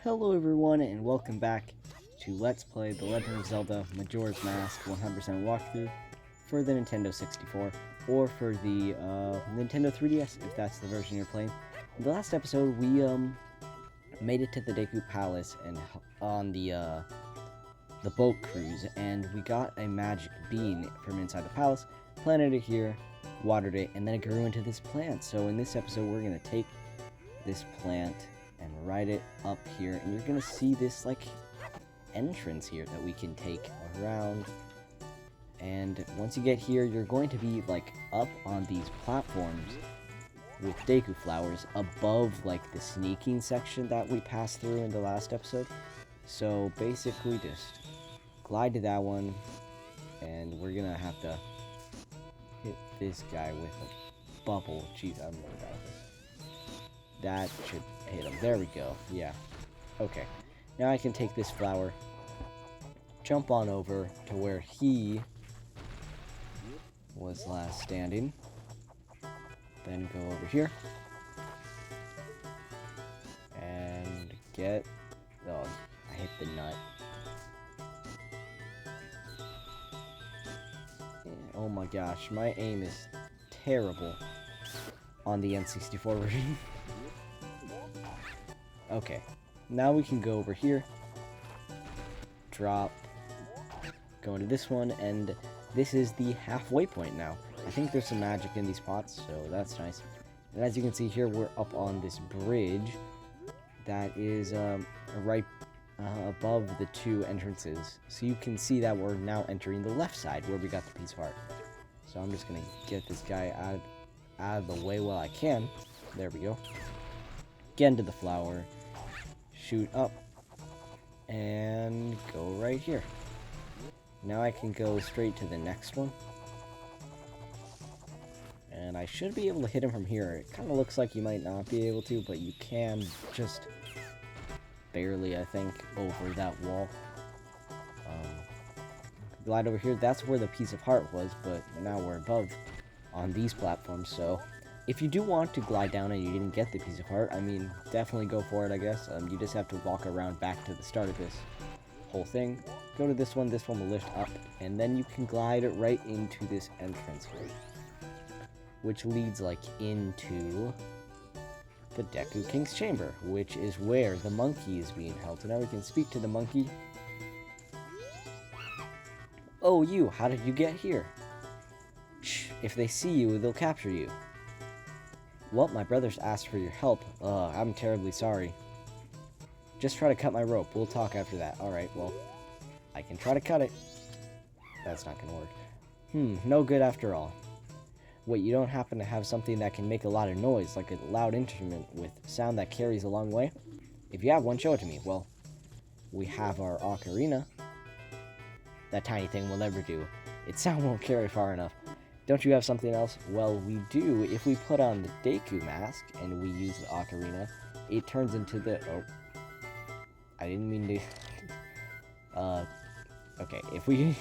Hello everyone and welcome back to Let's Play The Legend of Zelda Majora's Mask 100% walkthrough for the Nintendo 64 or for the Nintendo 3DS if that's the version you're playing. In the last episode we made it to the Deku Palace and on the boat cruise, and we got a magic bean from inside the palace, planted it here, watered it, and then it grew into this plant. So in this episode we're going to take this plant and ride it up here, and you're gonna see this like entrance here that we can take around. And once you get here, you're going to be like up on these platforms with Deku flowers above like the sneaking section that we passed through in the last episode. So basically just glide to that one, and we're gonna have to hit this guy with a bubble. Jeez, I'm really bad at this. That should hit him. There we go. Yeah. Okay. Now I can take this flower, jump on over to where he was last standing, then go over here, and get... Oh, I hit the nut. Oh my gosh, my aim is terrible on the N64 version. Okay, now we can go over here, drop, go into this one, and this is the halfway point now. I think there's some magic in these pots, so that's nice. And as you can see here, we're up on this bridge that is right above the two entrances. So you can see that we're now entering the left side where we got the piece of art. So I'm just going to get this guy out of the way while I can. There we go. Get into the flower. Shoot up, and go right here. Now I can go straight to the next one, and I should be able to hit him from here. It kind of looks like you might not be able to, but you can just barely, I think, over that wall. Glide over here. That's where the piece of heart was, but now we're above on these platforms, so if you do want to glide down and you didn't get the piece of heart, I mean, definitely go for it, I guess. You just have to walk around back to the start of this whole thing. Go to this one will lift up, and then you can glide right into this entrance here, which leads, like, into the Deku King's Chamber, which is where the monkey is being held. So now we can speak to the monkey. Oh, you, how did you get here? Shh, if they see you, they'll capture you. Well, my brothers asked for your help. I'm terribly sorry. Just try to cut my rope. We'll talk after that. Alright, well, I can try to cut it. That's not gonna work. No good after all. Wait, you don't happen to have something that can make a lot of noise, like a loud instrument with sound that carries a long way? If you have one, show it to me. Well, we have our ocarina. That tiny thing will never do. Its sound won't carry far enough. Don't you have something else? Well, we do. If we put on the Deku mask and we use the ocarina, it turns into the... Oh. I didn't mean to... Okay, if we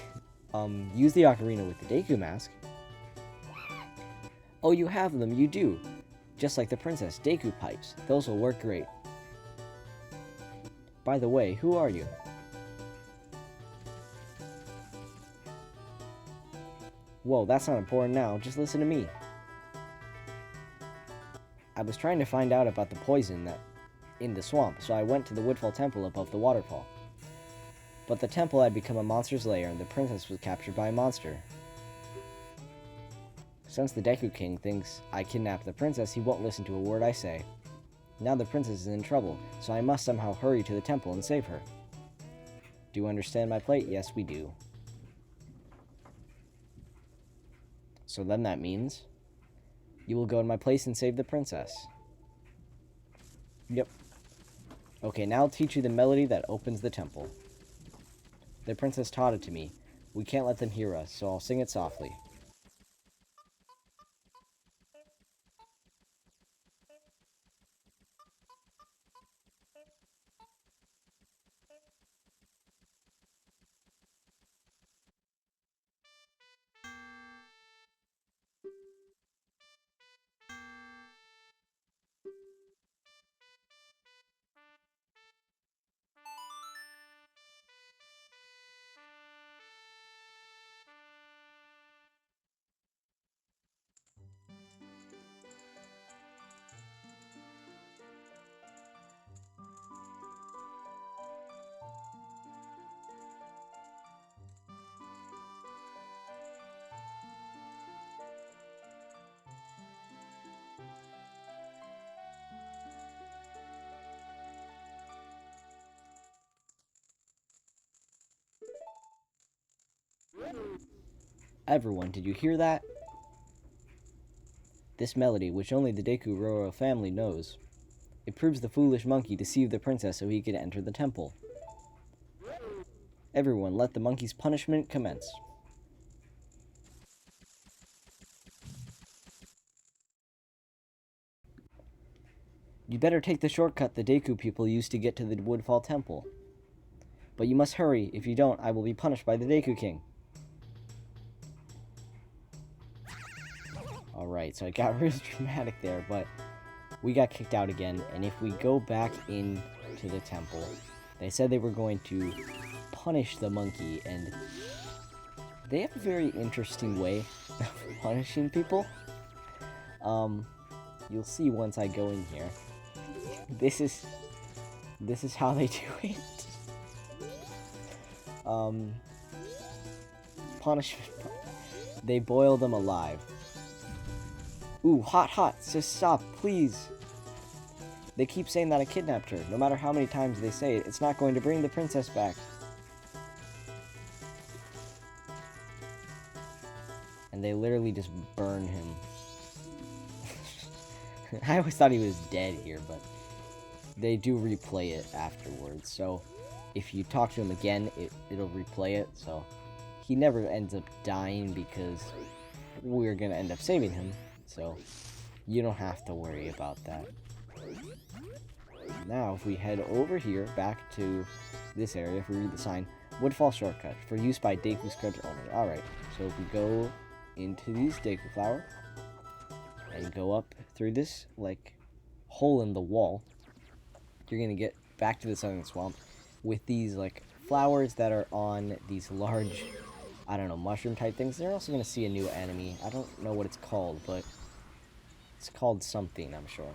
use the ocarina with the Deku mask... Oh, you have them, you do. Just like the princess, Deku pipes. Those will work great. By the way, who are you? Whoa, that's not important now. Just listen to me. I was trying to find out about the poison that in the swamp, so I went to the Woodfall Temple above the waterfall. But the temple had become a monster's lair, and the princess was captured by a monster. Since the Deku King thinks I kidnapped the princess, he won't listen to a word I say. Now the princess is in trouble, so I must somehow hurry to the temple and save her. Do you understand my plight? Yes, we do. So then that means you will go in my place and save the princess. Yep. Okay, now I'll teach you the melody that opens the temple. The princess taught it to me. We can't let them hear us, so I'll sing it softly. Everyone, did you hear that? This melody, which only the Deku royal family knows. It proves the foolish monkey deceived the princess so he could enter the temple. Everyone, let the monkey's punishment commence. You better take the shortcut the Deku people used to get to the Woodfall Temple. But you must hurry. If you don't, I will be punished by the Deku King. Alright, so it got really dramatic there, but we got kicked out again. And if we go back into the temple, they said they were going to punish the monkey, and they have a very interesting way of punishing people. You'll see once I go in here. This is how they do it. Punishment. They boil them alive. Ooh, hot. Just stop, please. They keep saying that I kidnapped her. No matter how many times they say it, it's not going to bring the princess back. And they literally just burn him. I always thought he was dead here, but they do replay it afterwards. So if you talk to him again, it'll replay it. So he never ends up dying because we're going to end up saving him. So you don't have to worry about that. Now, if we head over here, back to this area, if we read the sign, Woodfall Shortcut, for use by Deku Scrubs only. Alright, so if we go into these Deku Flower, and go up through this, like, hole in the wall, you're gonna get back to the Southern Swamp with these, like, flowers that are on these large, I don't know, mushroom-type things. They're also gonna see a new enemy. I don't know what it's called, but it's called something, I'm sure.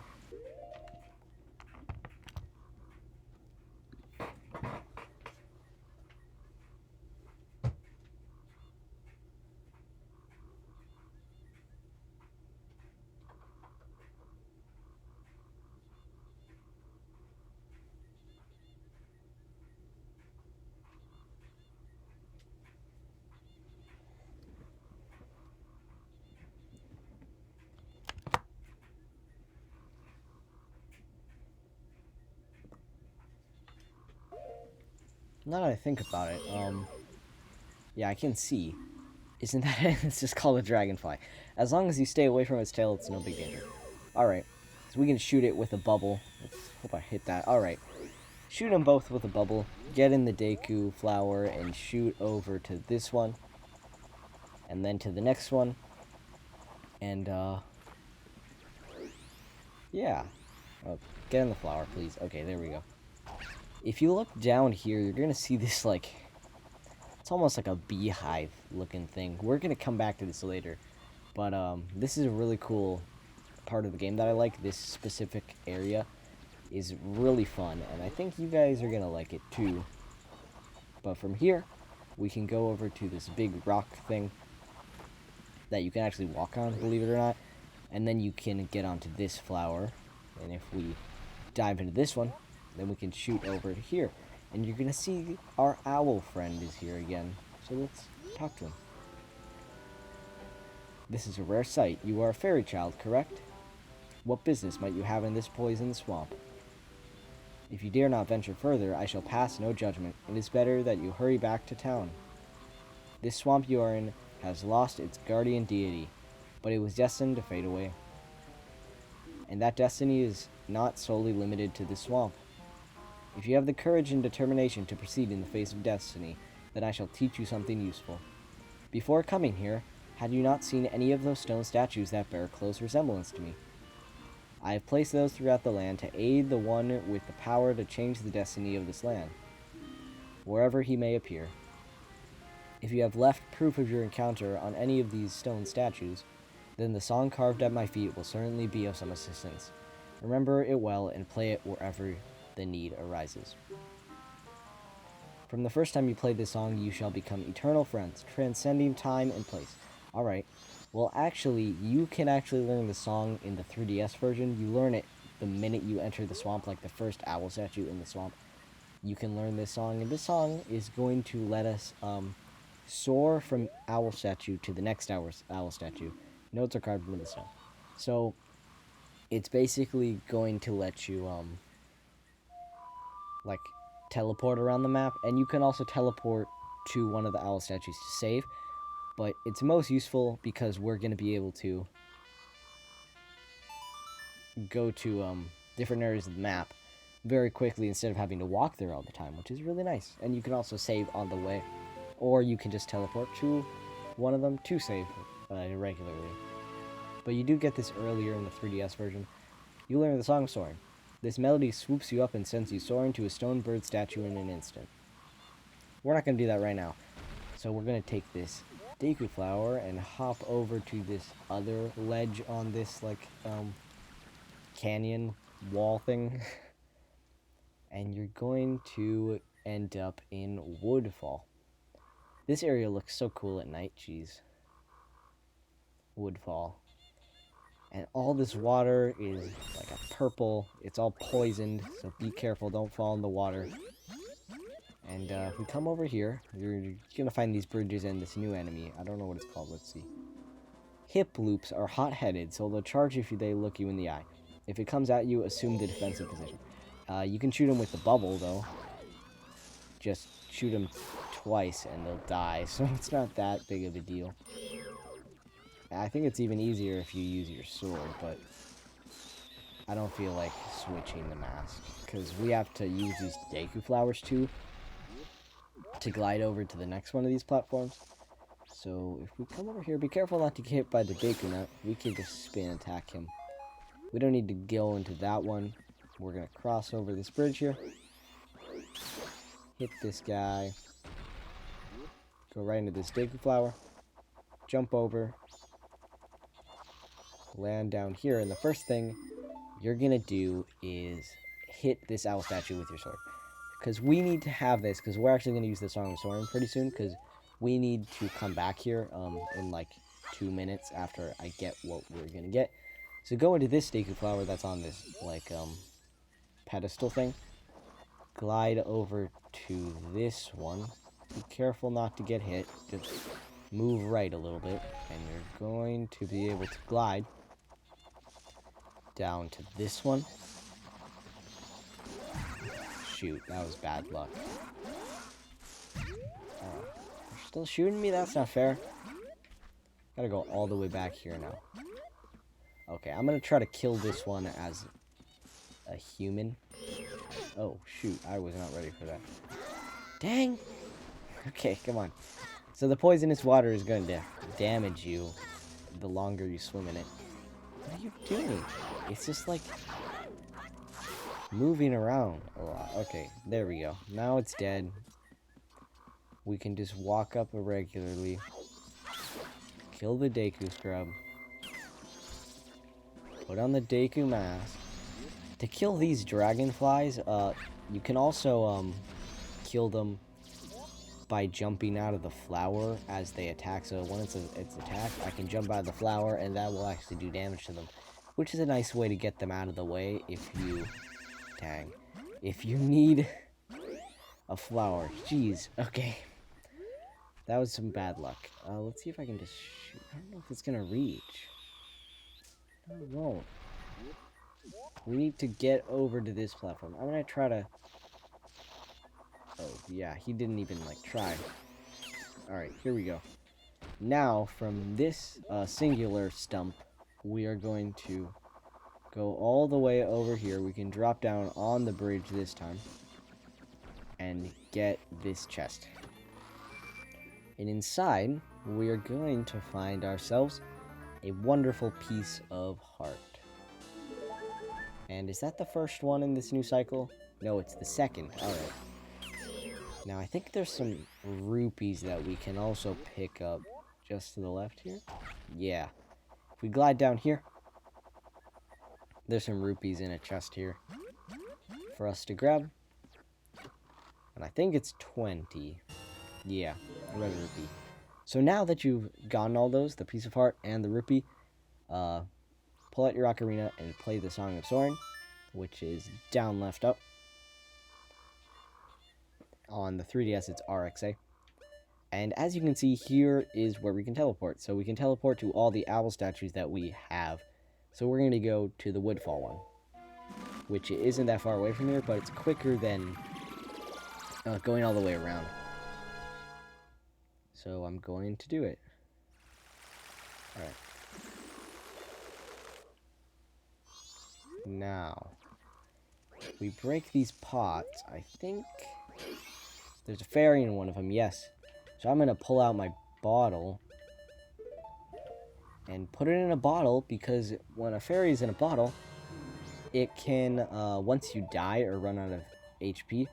Now that I think about it, yeah, I can see. Isn't that it? It's just called a dragonfly. As long as you stay away from its tail, it's no big danger. Alright, so we can shoot it with a bubble. Let's hope I hit that. Alright, shoot them both with a bubble. Get in the Deku flower and shoot over to this one. And then to the next one. And, yeah. Oh, get in the flower, please. Okay, there we go. If you look down here, you're going to see this, like, it's almost like a beehive looking thing. We're going to come back to this later. But, this is a really cool part of the game that I like. This specific area is really fun, and I think you guys are going to like it too. But from here, we can go over to this big rock thing that you can actually walk on, believe it or not. And then you can get onto this flower. And if we dive into this one, then we can shoot over to here. And you're going to see our owl friend is here again. So let's talk to him. This is a rare sight. You are a fairy child, correct? What business might you have in this poisoned swamp? If you dare not venture further, I shall pass no judgment. It is better that you hurry back to town. This swamp you are in has lost its guardian deity, but it was destined to fade away. And that destiny is not solely limited to this swamp. If you have the courage and determination to proceed in the face of destiny, then I shall teach you something useful. Before coming here, had you not seen any of those stone statues that bear close resemblance to me? I have placed those throughout the land to aid the one with the power to change the destiny of this land, wherever he may appear. If you have left proof of your encounter on any of these stone statues, then the song carved at my feet will certainly be of some assistance. Remember it well and play it wherever the need arises. From the first time you play this song, you shall become eternal friends, transcending time and place. Alright, well actually, you can actually learn the song in the 3DS version. You learn it the minute you enter the swamp, like the first owl statue in the swamp. You can learn this song, and this song is going to let us soar from owl statue to the next owl statue. Notes are carved into the stone. So it's basically going to let you like teleport around the map, and you can also teleport to one of the owl statues to save. But it's most useful because we're going to be able to go to different areas of the map very quickly instead of having to walk there all the time, which is really nice. And you can also save on the way, or you can just teleport to one of them to save regularly. But you do get this earlier in the 3DS version. You learn the Song of Soaring. This melody swoops you up and sends you soaring to a stone bird statue in an instant. We're not going to do that right now. So we're going to take this Deku Flower and hop over to this other ledge on this, like, canyon wall thing. And you're going to end up in Woodfall. This area looks so cool at night, jeez. Woodfall. And all this water is like a purple. It's all poisoned, so be careful. Don't fall in the water. And if we come over here, you're going to find these bridges and this new enemy. I don't know what it's called. Let's see. Hip loops are hot-headed, so they'll charge if they look you in the eye. If it comes at you, assume the defensive position. You can shoot them with the bubble, though. Just shoot them twice and they'll die, so it's not that big of a deal. I think it's even easier if you use your sword, but I don't feel like switching the mask, because we have to use these Deku Flowers too to glide over to the next one of these platforms. So if we come over here, be careful not to get hit by the Deku Nut. We can just spin attack him. We don't need to go into that one. We're going to cross over this bridge here. Hit this guy. Go right into this Deku Flower. Jump over. Land down here. And the first thing you're going to do is hit this owl statue with your sword. Because we need to have this, because we're actually going to use the Song of Soaring pretty soon, because we need to come back here in like 2 minutes after I get what we're going to get. So go into this Deku Flower that's on this, like, pedestal thing. Glide over to this one. Be careful not to get hit. Just move right a little bit, and you're going to be able to glide down to this one. Shoot, that was bad luck. You're still shooting me? That's not fair. Gotta go all the way back here now. Okay, I'm gonna try to kill this one as a human. Oh, shoot, I was not ready for that. Dang! Okay, come on. So the poisonous water is going to damage you the longer you swim in it. What are you doing? It's just like moving around a lot. Okay, there we go. Now it's dead. We can just walk up irregularly. Kill the Deku Scrub. Put on the Deku Mask. To kill these dragonflies, you can also kill them by jumping out of the flower as they attack. So when it's attacked, I can jump out of the flower, and that will actually do damage to them, which is a nice way to get them out of the way if you... Dang. If you need a flower. Jeez. Okay. That was some bad luck. Let's see if I can just shoot. I don't know if it's going to reach. No, it won't. We need to get over to this platform. I'm going to try to... Oh, yeah. He didn't even, like, try. Alright, here we go. Now, from this singular stump, we are going to go all the way over here. We can drop down on the bridge this time and get this chest. And inside, we are going to find ourselves a wonderful piece of heart. And is that the first one in this new cycle? No, it's the second. Alright. Now, I think there's some rupees that we can also pick up just to the left here. Yeah. If we glide down here, there's some rupees in a chest here for us to grab. And I think it's 20. Yeah, red rupee. So now that you've gotten all those, the piece of heart and the rupee, pull out your ocarina and play the Song of Soaring, which is down, left, up. On the 3DS, it's RXA. And as you can see, here is where we can teleport. So we can teleport to all the owl statues that we have. So we're going to go to the Woodfall one, which isn't that far away from here, but it's quicker than going all the way around. So I'm going to do it. Alright. Now, we break these pots. I think there's a fairy in one of them, yes. So I'm going to pull out my bottle and put it in a bottle, because when a fairy is in a bottle, it can, once you die or run out of HP,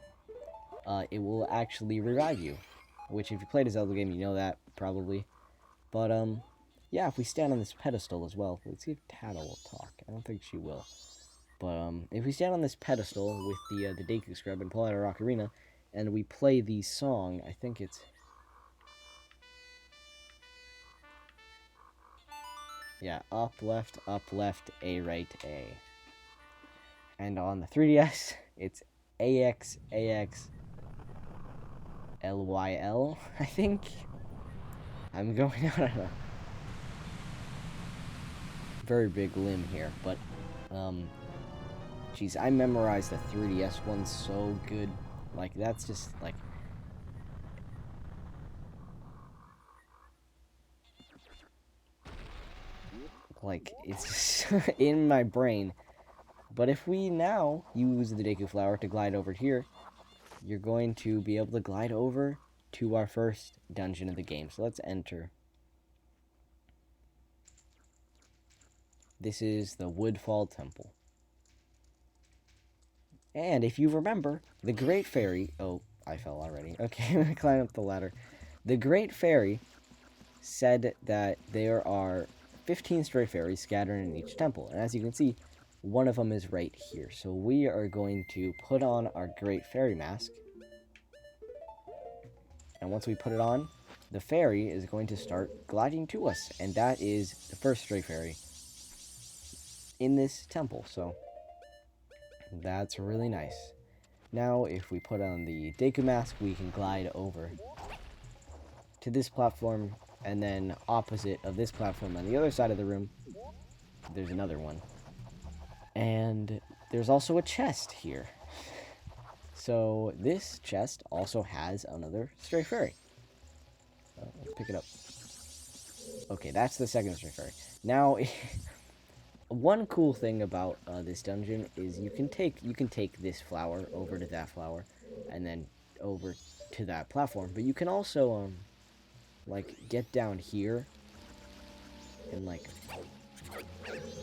it will actually revive you. Which, if you played a Zelda game, you know that, probably. But, yeah, if we stand on this pedestal as well, let's see if Tata will talk. I don't think she will. But, if we stand on this pedestal with the Deku Scrub and pull out our Ocarina, and we play the song, I think it's... Yeah, up, left, A, right, A. And on the 3DS, it's AX, AX, LYL, I think. I'm going out on a very big limb here, but, geez, I memorized the 3DS one so good. Like, that's just, like, it's just in my brain. But if we now use the Deku Flower to glide over here, you're going to be able to glide over to our first dungeon of the game. So let's enter. This is the Woodfall Temple. And if you remember, the Great Fairy... Oh, I fell already. Okay, I'm going to climb up the ladder. The Great Fairy said that there are 15 Stray Fairies scattered in each temple. And as you can see, one of them is right here. So we are going to put on our Great Fairy mask. And once we put it on, the fairy is going to start gliding to us. And that is the first Stray Fairy in this temple. So that's really nice. Now, if we put on the Deku mask, we can glide over to this platform. And then opposite of this platform on the other side of the room, there's another one. And there's also a chest here. So this chest also has another Stray Fairy. Let's pick it up. Okay, that's the second Stray Fairy. Now, one cool thing about this dungeon is you can take this flower over to that flower, and then over to that platform. But you can also like get down here and like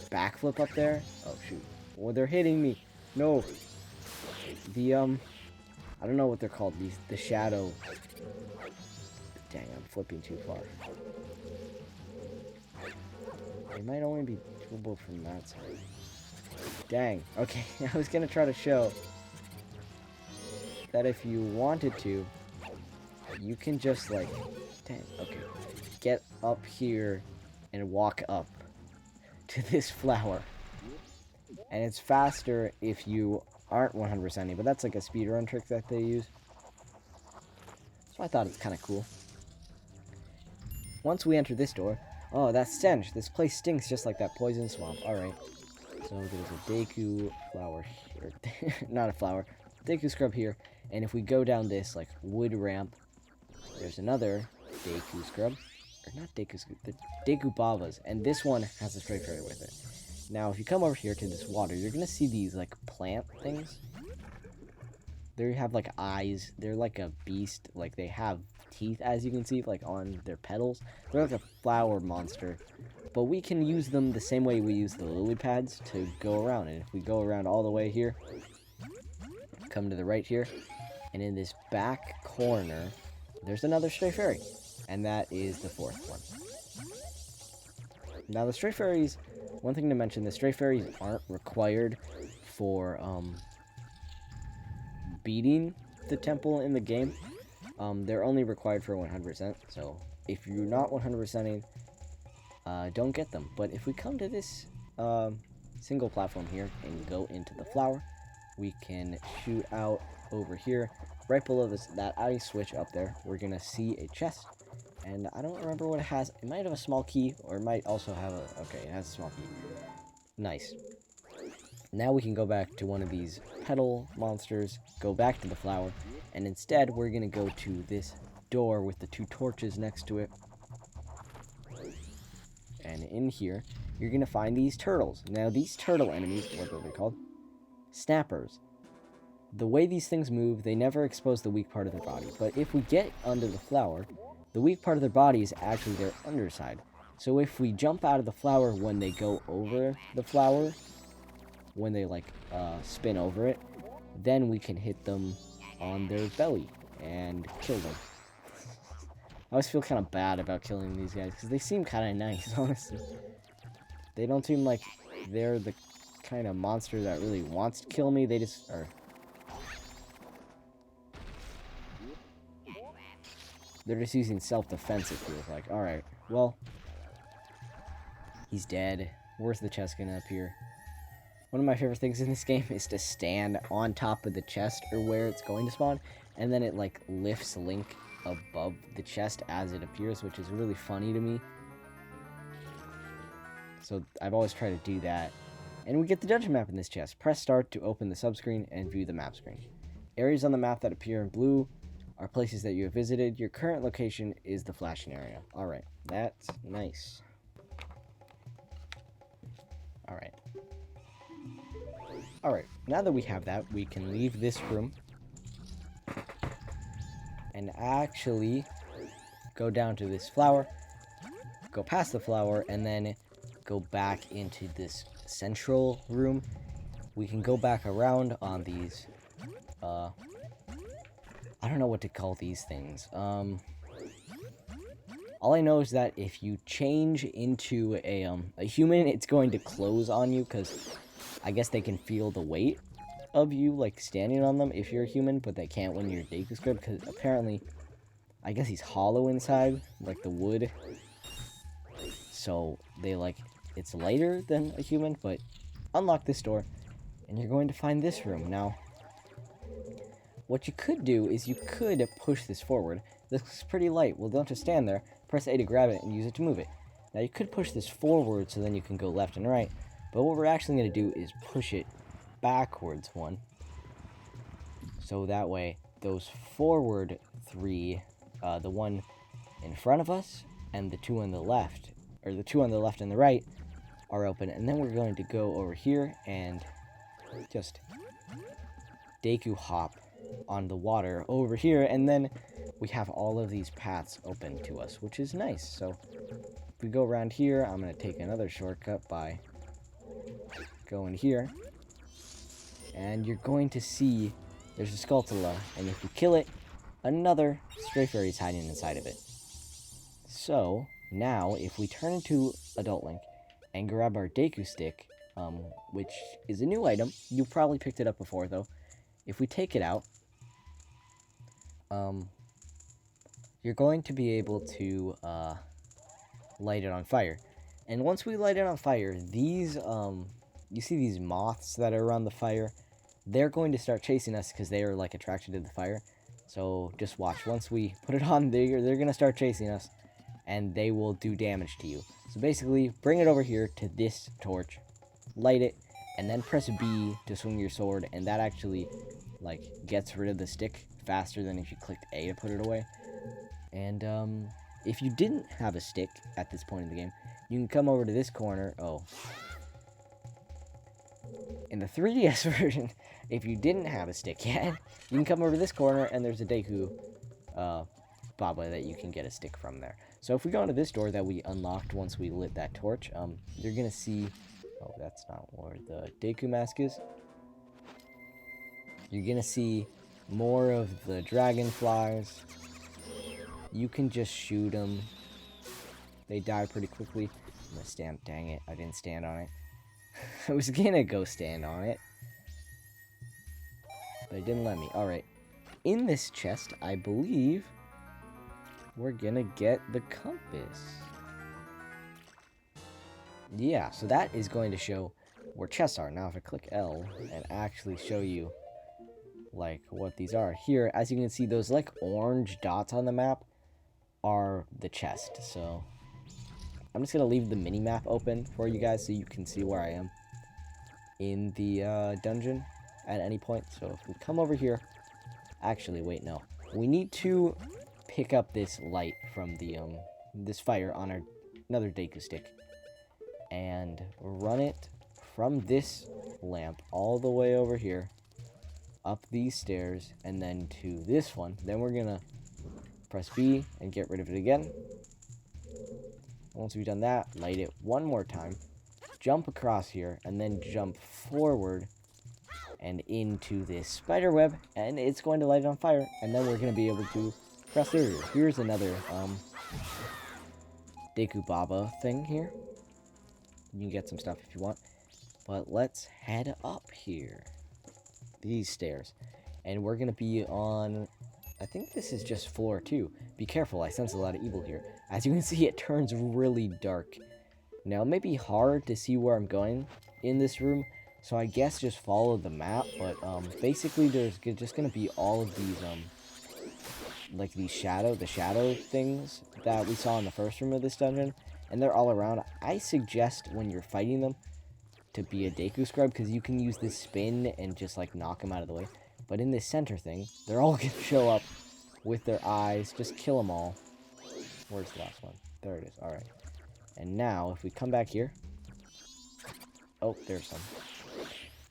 backflip up there. Oh shoot! Oh, they're hitting me. No. The I don't know what they're called. The shadow. Dang, I'm flipping too far. They might only be doable from that side. Dang. Okay, I was gonna try to show that if you wanted to, you can just like, dang, okay, get up here and walk up to this flower. And it's faster if you aren't 100%ing, but that's like a speedrun trick that they use. So I thought it's kind of cool. Once we enter this door, oh, that stench. This place stinks just like that poison swamp. Alright. So there's a Deku flower here. Not a flower. Deku scrub here. And if we go down this, like, wood ramp, there's another Deku scrub. Or not Deku scrub, the Deku Bavas. And this one has a Stray Fairy with it. Now, if you come over here to this water, you're going to see these, like, plant things. They have, like, eyes. They're like a beast. Like, they have teeth, as you can see, like, on their petals. They're like a flower monster. But we can use them the same way we use the lily pads to go around. And if we go around all the way here, come to the right here, and in this back corner, there's another Stray Fairy. And that is the fourth one. Now, the Stray Fairies... One thing to mention, the Stray Fairies aren't required for beating the temple in the game. They're only required for 100%. So if you're not 100%ing, don't get them. But if we come to this single platform here and go into the flower, we can shoot out over here, right below that ice switch up there, we're going to see a chest. And I don't remember what it has. It might have a small key, or it might also have a... Okay, it has a small key. Nice. Now we can go back to one of these petal monsters, go back to the flower, and instead we're going to go to this door with the 2 torches next to it. And in here, you're going to find these turtles. Now, these turtle enemies, what are they called? Snappers. The way these things move, they never expose the weak part of their body. But if we get under the flower, the weak part of their body is actually their underside. So if we jump out of the flower when they go over the flower, when they, like, spin over it, then we can hit them on their belly and kill them. I always feel kind of bad about killing these guys, because they seem kind of nice, honestly. They don't seem like they're the kind of monster that really wants to kill me. They just are... They're just using self-defense, it feels like. Alright, well... He's dead. Where's the chest gonna appear? One of my favorite things in this game is to stand on top of the chest, or where it's going to spawn, and then it, like, lifts Link above the chest as it appears, which is really funny to me. So I've always tried to do that. And we get the dungeon map in this chest. Press start to open the subscreen and view the map screen. Areas on the map that appear in blue are places that you have visited. Your current location is the flashing area. Alright, that's nice. Alright. Alright, now that we have that, we can leave this room and actually go down to this flower, go past the flower, and then go back into this central room. We can go back around on these, I don't know what to call these things. All I know is that if you change into a human, it's going to close on you, because I guess they can feel the weight of you, like, standing on them if you're a human, but they can't when you're Deku Squid, because apparently, I guess he's hollow inside, like the wood. So, they, like, it's lighter than a human, but unlock this door, and you're going to find this room. Now, what you could do is you could push this forward. This looks pretty light. Well, don't just stand there. Press A to grab it and use it to move it. Now, you could push this forward so then you can go left and right, but what we're actually going to do is push it backwards one. So that way, those forward 3, the one in front of us and the 2 on the left, or the 2 on the left and the right, are open. And then we're going to go over here and just Deku hop on the water over here, and then we have all of these paths open to us, which is nice. So if we go around here, I'm going to take another shortcut by going here, and you're going to see there's a Skulltula, and if you kill it, another Stray Fairy is hiding inside of it. So now, if we turn into Adult Link and grab our Deku Stick, which is a new item, you probably picked it up before though. If we take it out, you're going to be able to light it on fire. And once we light it on fire, these, you see these moths that are around the fire? They're going to start chasing us because they are, like, attracted to the fire. So just watch. Once we put it on, they're going to start chasing us, and they will do damage to you. So basically, bring it over here to this torch, light it, and then press B to swing your sword, and that actually, like, gets rid of the stick faster than if you clicked A to put it away. And if you didn't have a stick at this point in the game, you can come over to this corner. Oh. In the 3DS version, if you didn't have a stick yet, you can come over to this corner, and there's a Deku Baba that you can get a stick from there. So if we go into this door that we unlocked once we lit that torch, you're going to see... Oh, that's not where the Deku mask is. You're going to see more of the dragonflies. You can just shoot them. They die pretty quickly. I'm going to stand... Dang it, I didn't stand on it. I was going to go stand on it, but it didn't let me. Alright. In this chest, I believe we're going to get the compass. Yeah, so that is going to show where chests are. Now, if I click L and actually show you like what these are. Here, as you can see, those like orange dots on the map are the chest. So I'm just gonna leave the mini map open for you guys so you can see where I am in the dungeon at any point. So if we come over here, actually, wait, no, we need to pick up this light from the this fire on our another Deku stick and run it from this lamp all the way over here, up these stairs, and then to this one. Then we're gonna press B and get rid of it again. Once we've done that, light it one more time, jump across here, and then jump forward and into this spider web, and it's going to light it on fire, and then we're going to be able to press through. Here's another Deku Baba thing here. You can get some stuff if you want, but let's head up here, these stairs, and we're going to be on, I think this is just floor 2. Be careful, I sense a lot of evil here. As you can see, it turns really dark. Now, it may be hard to see where I'm going in this room, so I guess just follow the map, but basically there's just going to be all of these, like the shadow things that we saw in the first room of this dungeon, and they're all around. I suggest when you're fighting them to be a Deku Scribe, because you can use this spin and just like knock them out of the way. But in this center thing, they're all going to show up with their eyes. Just kill them all. Where's the last one? There it is. Alright. And now, if we come back here... Oh, there's some.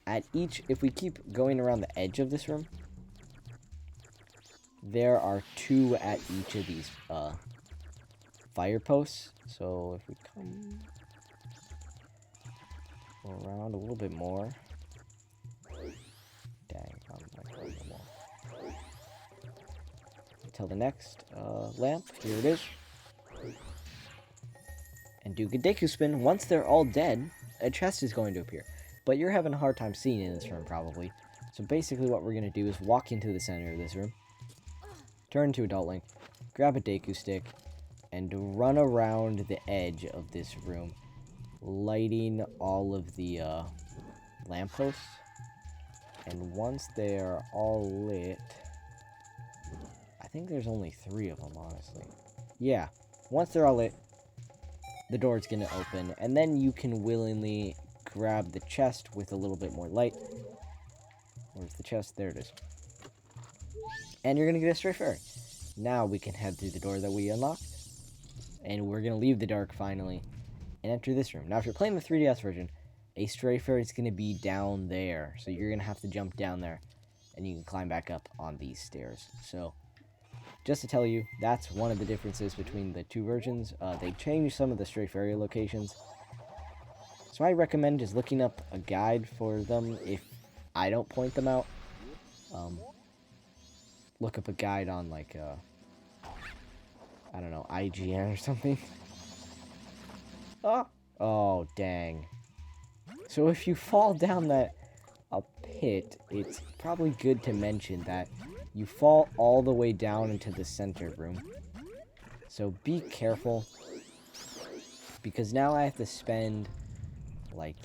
At each... If we keep going around the edge of this room, there are 2 at each of these fire posts. So, if we come around a little bit more... Dang, I'm like on the wall. Until the next lamp. Here it is. And do a Deku spin. Once they're all dead, a chest is going to appear. But you're having a hard time seeing in this room, probably. So basically what we're going to do is walk into the center of this room, turn to Adult Link, grab a Deku stick, and run around the edge of this room, lighting all of the lampposts. And once they are all lit... I think there's only 3 of them, honestly. Yeah, once they're all lit, the door's going to open, and then you can willingly grab the chest with a little bit more light. Where's the chest? There it is. And you're going to get a Stray Fairy. Now we can head through the door that we unlocked, and we're going to leave the dark finally and enter this room. Now, if you're playing the 3DS version, a Stray Fairy is going to be down there, so you're going to have to jump down there, and you can climb back up on these stairs. So... just to tell you, that's one of the differences between the 2 versions. They changed some of the Stray Fairy locations. So I recommend just looking up a guide for them if I don't point them out. Look up a guide on, like, I don't know, IGN or something. Oh, dang. So if you fall down a pit, it's probably good to mention that you fall all the way down into the center room. So be careful, because now I have to spend like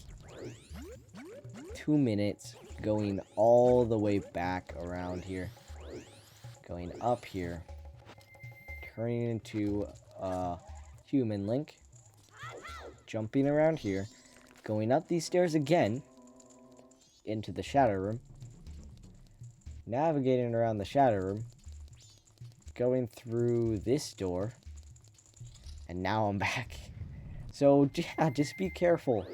2 minutes going all the way back around here, going up here, turning into human Link, jumping around here, going up these stairs again into the shadow room, navigating around the shadow room, going through this door, and now I'm back. So, yeah, just be careful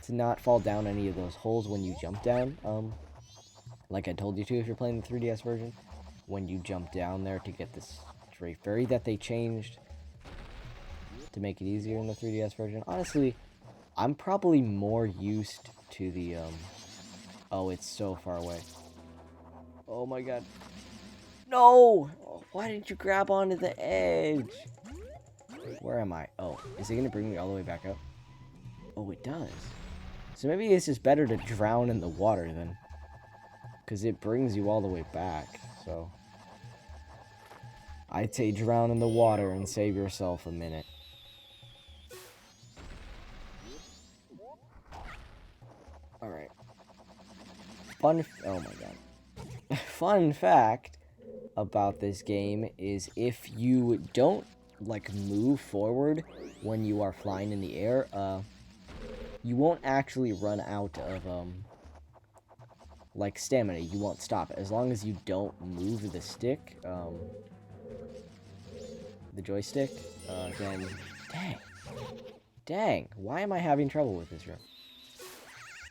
to not fall down any of those holes when you jump down. Like I told you to if you're playing the 3DS version, when you jump down there to get this Stray Fairy that they changed to make it easier in the 3DS version. Honestly, I'm probably more used to the, oh, it's so far away. Oh my god. No! Why didn't you grab onto the edge? Where am I? Oh, is it going to bring me all the way back up? Oh, it does. So maybe it's just better to drown in the water then. Because it brings you all the way back, so... I'd say drown in the water and save yourself a minute. Alright. Oh my god. fun fact about this game is if you don't like move forward when you are flying in the air, you won't actually run out of like stamina. You won't stop as long as you don't move the stick, the joystick. Then dang, why am I having trouble with this room?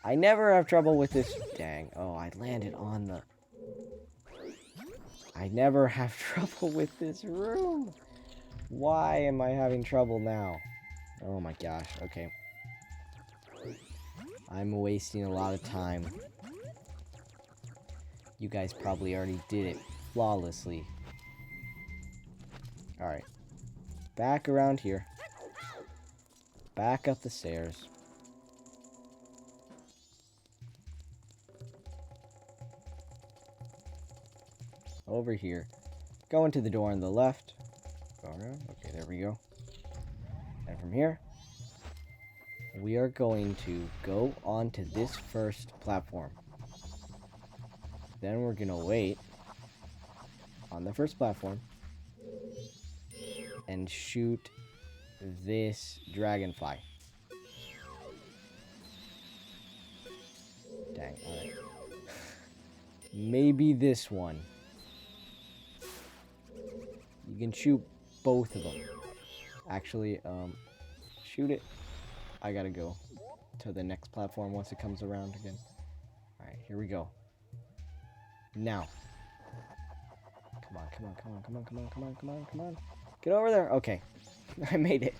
I never have trouble with this. Dang, oh, I landed on the. I never have trouble with this room. Why am I having trouble now? Oh my gosh, okay. I'm wasting a lot of time. You guys probably already did it flawlessly. Alright. Back around here. Back up the stairs. Over here. Go into the door on the left. Go around. Okay, there we go. And from here, we are going to go onto this first platform. Then we're going to wait on the first platform and shoot this dragonfly. Dang, alright. Maybe this one. You can shoot both of them. Actually, shoot it. I gotta go to the next platform once it comes around again. Alright, here we go. Now. Come on, come on, come on, come on, come on, come on, come on, come on. Get over there. Okay. I made it.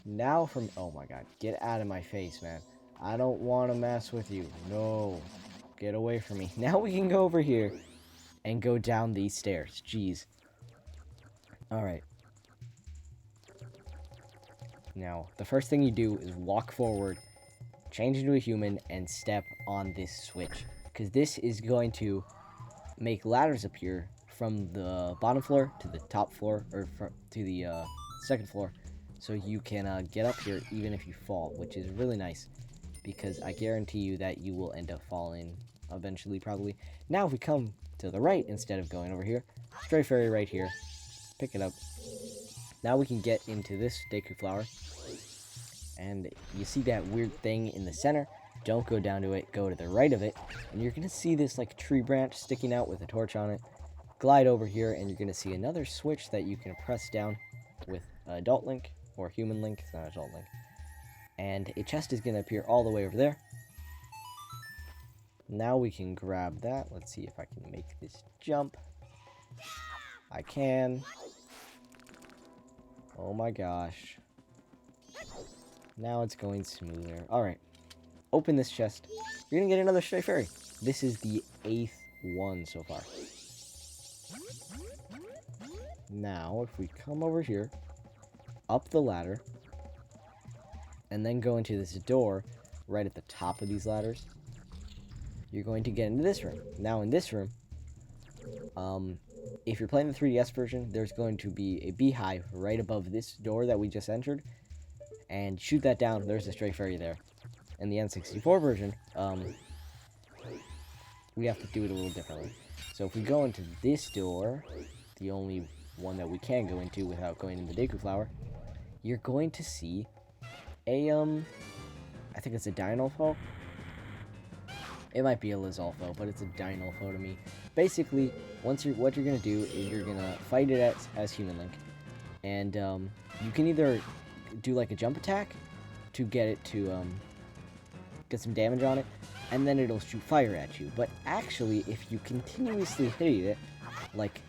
Now from... Oh my god. Get out of my face, man. I don't want to mess with you. No. Get away from me. Now we can go over here and go down these stairs. Jeez. Alright. Now, the first thing you do is walk forward, change into a human, and step on this switch. Because this is going to make ladders appear from the bottom floor to the top floor, or to the second floor. So you can get up here even if you fall, which is really nice. Because I guarantee you that you will end up falling eventually, probably. Now, if we come to the right instead of going over here, Stray Fairy right here. Pick it up. Now we can get into this Deku flower. And you see that weird thing in the center. Don't go down to it. Go to the right of it. And you're going to see this like tree branch sticking out with a torch on it. Glide over here and you're going to see another switch that you can press down with Adult Link or Human Link. It's not Adult Link. And a chest is going to appear all the way over there. Now we can grab that. Let's see if I can make this jump. I can. Oh my gosh. Now it's going smoother. Alright. Open this chest. You're going to get another Stray Fairy. This is the 8th one so far. Now, if we come over here, up the ladder, and then go into this door right at the top of these ladders, you're going to get into this room. Now, in this room, if you're playing the 3DS version, there's going to be a beehive right above this door that we just entered. And shoot that down, there's a Stray Fairy there. In the N64 version, we have to do it a little differently. So if we go into this door, the only one that we can go into without going into the Deku Flower, you're going to see a, I think it's a Dinolfo. It might be a Lizalfo, but it's a Dinolfo to me. Basically, what you're going to do is you're going to fight it as Human Link. And you can either do like a jump attack to get it to get some damage on it, and then it'll shoot fire at you. But actually, if you continuously hit it, like,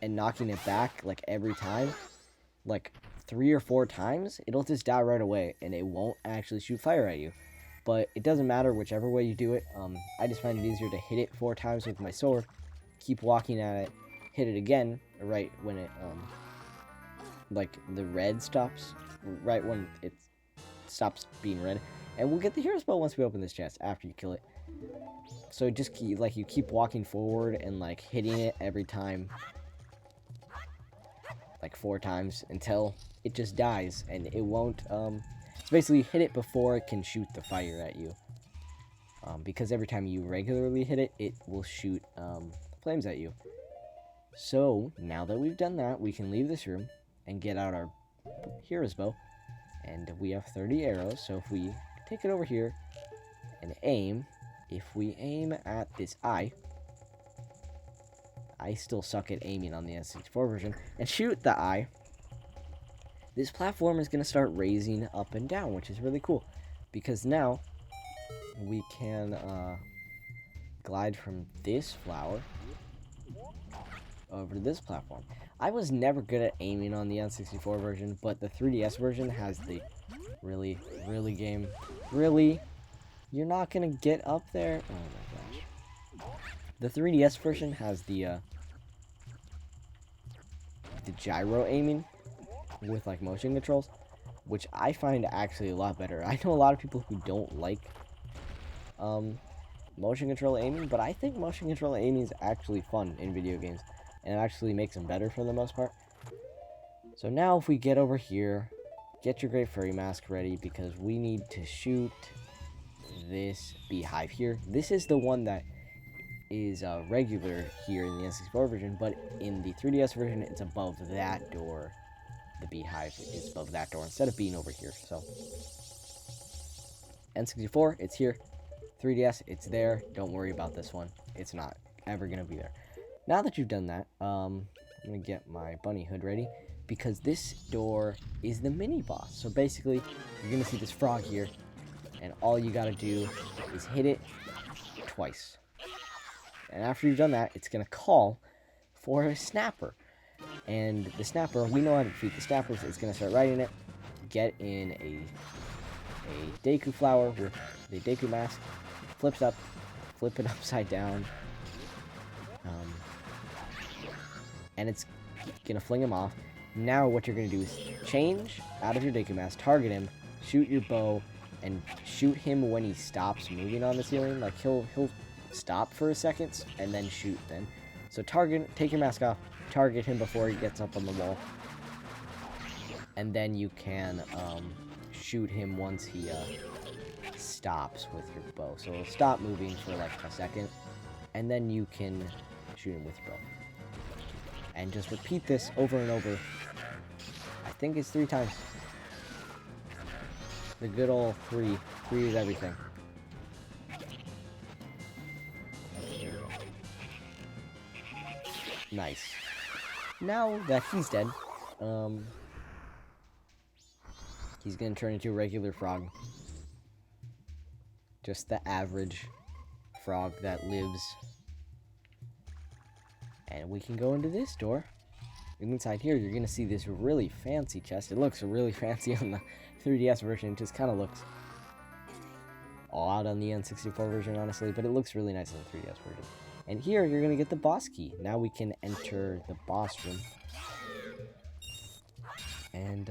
and knocking it back, like, every time, like, 3 or 4 times, it'll just die right away, and it won't actually shoot fire at you. But it doesn't matter whichever way you do it. I just find it easier to hit it 4 times with my sword, keep walking at it, hit it again, right when it, like, the red stops, right when it stops being red. And we'll get the hero spell once we open this chest, after you kill it. So just keep, like, you keep walking forward and, like, hitting it every time, like, 4 times, until it just dies, and it won't, it's basically hit it before it can shoot the fire at you. because every time you regularly hit it, it will shoot flames at you. So now that we've done that, we can leave this room and get out our hero's bow, and we have 30 arrows. So if we take it over here and aim, if we aim at this eye, I still suck at aiming on the N64 version, and shoot the eye, this platform is going to start raising up and down, which is really cool, because now we can glide from this flower over to this platform. I was never good at aiming on the N64 version, but the 3DS version has the really game. Really? You're not going to get up there? Oh my gosh. The 3DS version has the gyro aiming with like motion controls, which I find actually a lot better. I know a lot of people who don't like motion control aiming, but I think motion control aiming is actually fun in video games, and it actually makes them better for the most part. So now if we get over here, get your Great Fairy Mask ready, because we need to shoot this beehive here. This is the one that is regular here in the N64 version, but in the 3DS version, it's above that door. The beehive is above that door instead of being over here. So N64, it's here. 3DS, it's there. Don't worry about this one. It's not ever going to be there. Now that you've done that, I'm going to get my bunny hood ready, because this door is the mini boss. So basically, you're going to see this frog here, and all you got to do is hit it twice. And after you've done that, it's going to call for a snapper. And the snapper, we know how to defeat the snappers. It's going to start riding it, get in a Deku flower with the Deku mask, flips up, flip it upside down, and it's going to fling him off. Now what you're going to do is change out of your Deku mask, target him, shoot your bow, and shoot him when he stops moving on the ceiling. Like he'll stop for a second and then shoot then. So take your mask off, target him before he gets up on the wall, and then you can shoot him once he stops with your bow. So he'll stop moving for like a second, and then you can shoot him with your bow. And just repeat this over and over. I think it's 3 times. The good old 3. 3 is everything. Nice. Now that he's dead, he's gonna turn into a regular frog. Just the average frog that lives. And we can go into this door. And inside here, you're gonna see this really fancy chest. It looks really fancy on the 3DS version. It just kind of looks odd on the N64 version, honestly, but it looks really nice on the 3DS version. And here, you're gonna get the boss key. Now we can enter the boss room. And,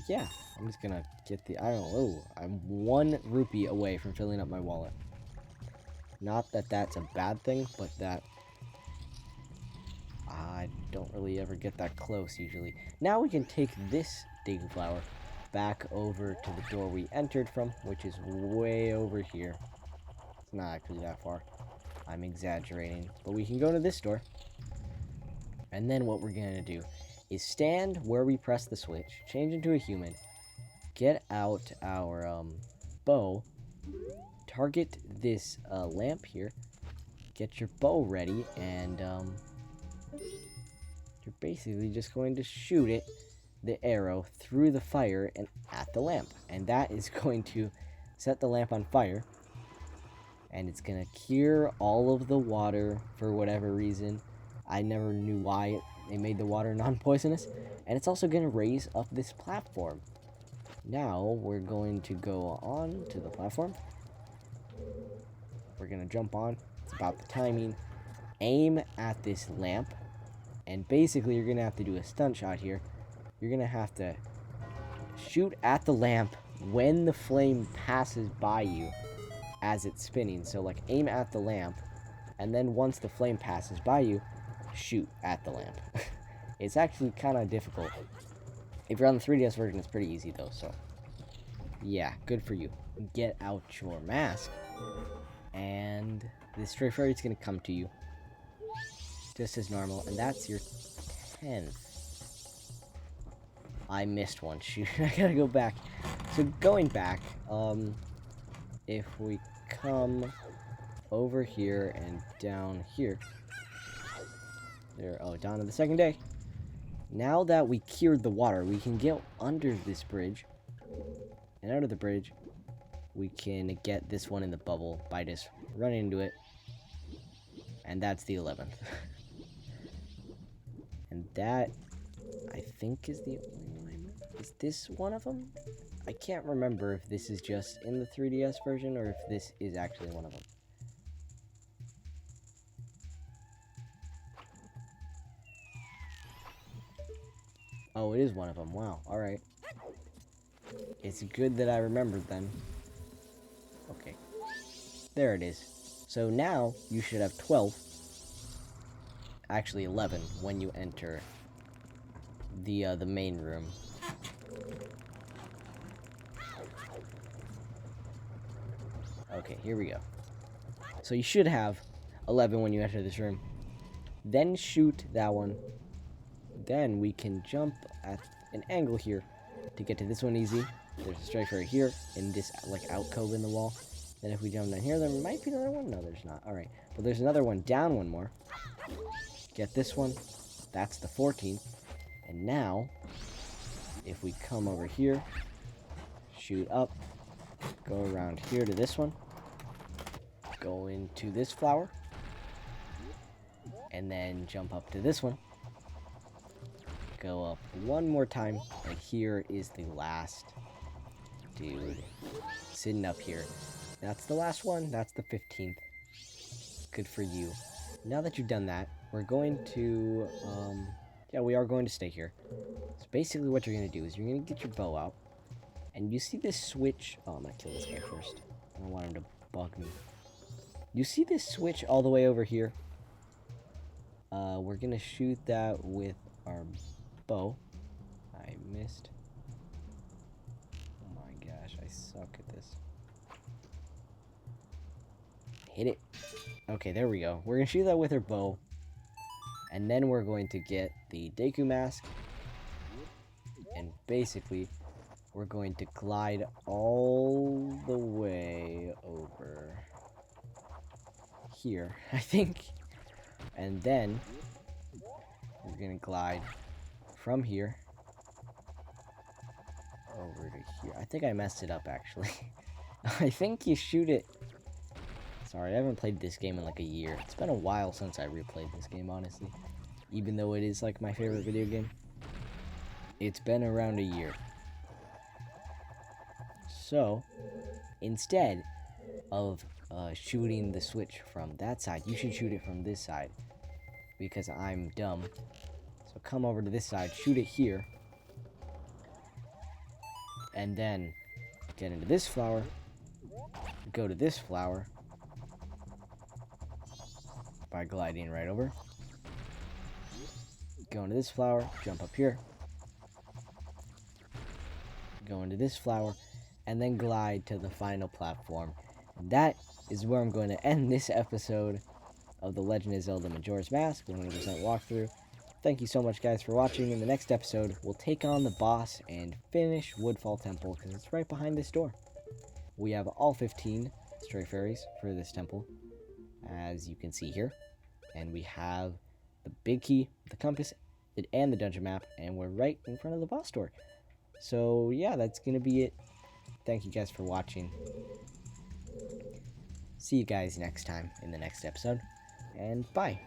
yeah. I'm just gonna get the... I don't know. Oh, I'm 1 rupee away from filling up my wallet. Not that that's a bad thing, but that... I don't really ever get that close, usually. Now we can take this Deku Flower back over to the door we entered from, which is way over here. It's not actually that far. I'm exaggerating. But we can go to this door. And then what we're going to do is stand where we press the switch, change into a human, get out our bow, target this lamp here, get your bow ready, and you're basically just going to shoot it, the arrow, through the fire and at the lamp. And that is going to set the lamp on fire. And it's going to cure all of the water for whatever reason. I never knew why they made the water non-poisonous. And it's also going to raise up this platform. Now we're going to go on to the platform. We're going to jump on. It's about the timing. Aim at this lamp. And basically you're going to have to do a stunt shot here. You're going to have to shoot at the lamp when the flame passes by you as it's spinning. So like aim at the lamp, and then once the flame passes by you, shoot at the lamp. It's actually kind of difficult. If you're on the 3DS version, it's pretty easy though, so yeah, good for you. Get out your mask. And the Stray Fairy is going to come to you. Just as normal. And that's your 10th. I missed one. Shoot, I gotta go back. So going back, if we come over here and down here. There, oh, down to the second day. Now that we cured the water, we can get under this bridge. And out of the bridge, we can get this one in the bubble by just running into it. And that's the 11th. And that, I think, is the only one. Is this one of them? I can't remember if this is just in the 3DS version or if this is actually one of them. Oh, it is one of them. Wow. Alright. It's good that I remembered then. Okay. There it is. So now you should have 12. Actually 11 when you enter the main room. Okay, here we go. So you should have 11 when you enter this room. Then shoot that one. Then we can jump at an angle here to get to this one easy. There's a Stray Fairy here in this like alcove in the wall. Then if we jump down here, there might be another one. No, there's not. All right, but there's another one down one more. Get this one. That's the 14th. And now, if we come over here, shoot up, go around here to this one, go into this flower, and then jump up to this one. Go up one more time, and here is the last dude sitting up here. That's the last one. That's the 15th. Good for you. Now that you've done that, we're going to, yeah, we are going to stay here. So basically what you're going to do is you're going to get your bow out, and you see this switch. Oh, I'm going to kill this guy first. I don't want him to bug me. You see this switch all the way over here? We're going to shoot that with our bow. I missed. Oh my gosh, I suck at this. Hit it. Okay, there we go. We're going to shoot that with our bow. And then we're going to get the Deku mask. And basically, we're going to glide all the way over here, I think. And then we're going to glide from here over to here. I think I messed it up, actually. I think you shoot it. Sorry, I haven't played this game in like a year. It's been a while since I replayed this game, honestly. Even though it is like my favorite video game. It's been around a year. So, instead of shooting the switch from that side, you should shoot it from this side. Because I'm dumb. So come over to this side, shoot it here. And then get into this flower. Go to this flower. By gliding right over. Go into this flower, jump up here. Go into this flower, and then glide to the final platform. And that is where I'm going to end this episode of The Legend of Zelda Majora's Mask 100% walkthrough. Thank you so much, guys, for watching. In the next episode, we'll take on the boss and finish Woodfall Temple, because it's right behind this door. We have all 15 Stray Fairies for this temple, as you can see here. And we have the big key, the compass, and the dungeon map, and we're right in front of the boss door. So, yeah, that's going to be it. Thank you guys for watching. See you guys next time in the next episode, and bye.